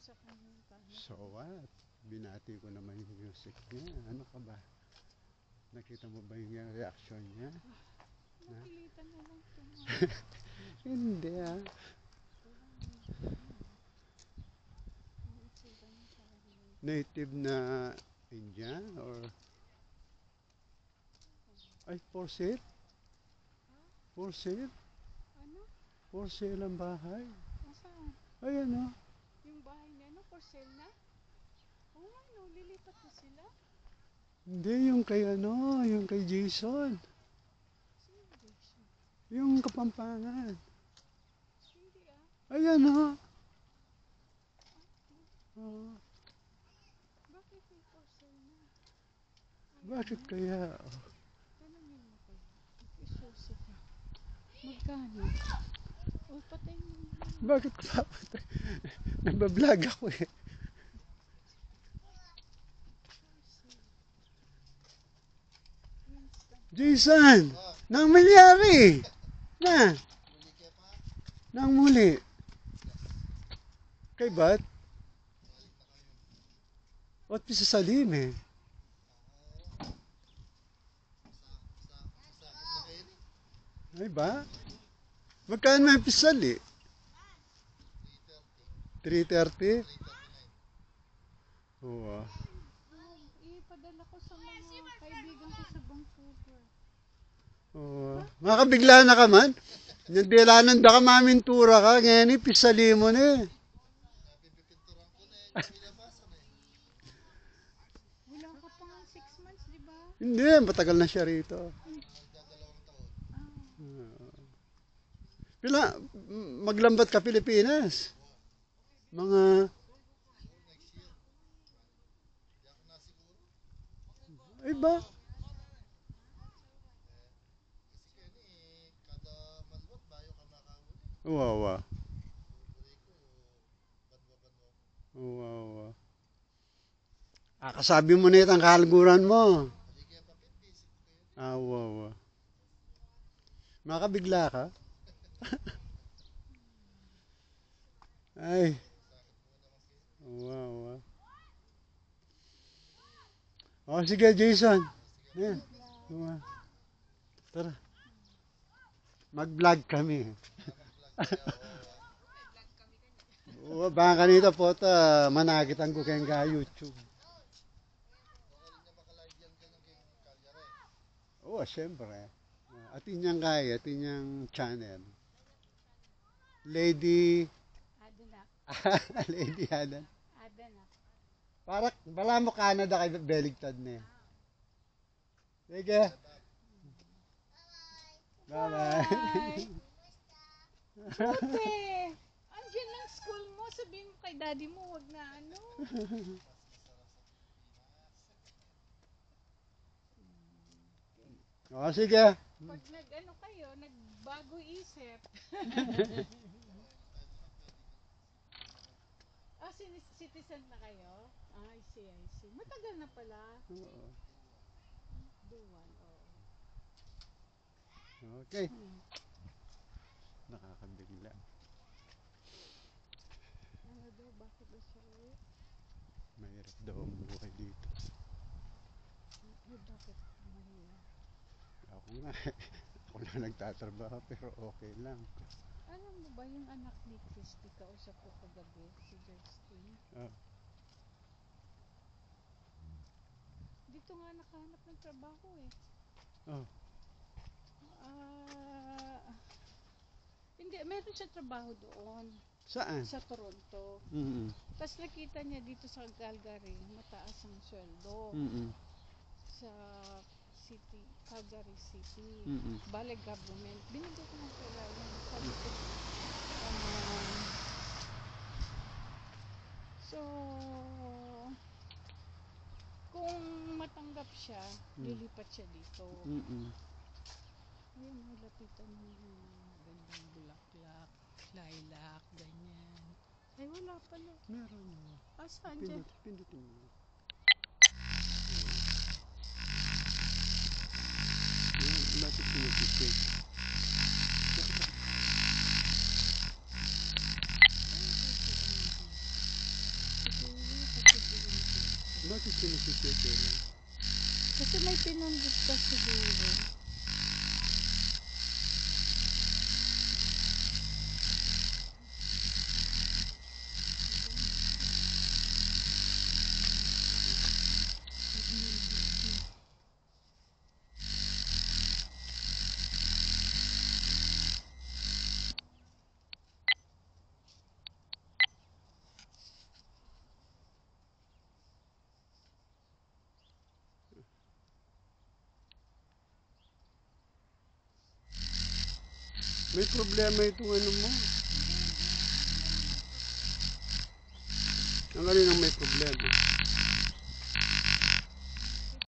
sa kanyang kanya. So what? Binati ko naman yung music niya. Ano ka ba? Nakita mo ba yung reaction niya? Napilitan na lang ito. Hindi ah. Ang itsura niya parang Native na Indian or... Ay, for sale? For sale? ano? For sale ang bahay. Nasaan? Ayan o. Yung bahay niya, no? For sale na? Oo nga, no? Lilipat na sila? Hindi, yung kay ano, yung kay Jason. Sino Jason? Yung Kapampangan. Hindi ah. Ayan o. Oh, Bakit yung for sale na? bakit kaya? Tanungin mo kaya. Isusi ka. Magkano? O, patayin mo na. Bakit ko papatay? Nagbablog ako eh. For sale. Instant. Jason! Nang nangyari? Na? Nang muli? Kay Bat? Ba't pisasalim eh? Ay ba? Magkano may pisali? 330? Oo. Ipadala ko sa mga kaibigan ko sa Vancouver. Oo. Makabigla na ka man? Nandilanan da ka mamintura ka. Ngayon pisali mo na eh. Wala ka pa nga 6 months, di ba? Hindi, matagal na siya rito. Pila, maglambat ka Pilipinas. Mga... Ay ba? Wawa. Wawa. Kasabi mo na itang kahalguran mo. Wawa. Makabigla ka? Ay. Wawa. O sige Jason. Yan. Tara. Mag-vlog kami. Baka kanita po managitan ko kayong ga YouTube. Oo, syempre. Atin niyang kaya, atin niyang channel. Lady... Adanak. Lady Adan. Adanak. Para, bala mo Canada kay Beligtad na eh. Sige. Bye-bye. Puti! Andiyan ang school mo. Sabihin mo kay daddy mo, wag na ano. O, sige. Pag nag-ano kayo, nagbago isip. Citizen na kayo? I see, I see. Matagal na pala. Oo. Dual, oo. Okay. Nakakabigla. Ano daw, bakit daw siya uwi? Mahirap daw ang buhay dito. Ay, bakit mahirap? Ako nga, ako lang nagtatrabaho pero okay lang. Alam mo ba yung anak ni Christy, kausap ko kagabi, si Justin? Oh. Dito nga nakahanap ng trabaho eh. Oh. Hindi, meron siya trabaho doon. Saan? Sa Toronto. Mm-mm. Tapos nakita niya dito sa Calgary, mataas ang sweldo. Mm-mm. Sa city, Calgary City. Mm-mm. Bale government. Binigyan ko ng pera yun. Sabi ko, so, kung matanggap siya, lilipat siya dito. Mm-mm. Ayun, malapitan ng magandang bulaklak, lilac, ganyan. Ay, wala pala. Meron. Saan dyan? Pindutin mo. Lapit pindutin. Bakit sinisisisi lang? Kasi may pinundot ka siguro. May problema itong ano mo. Ang alin ang may problema?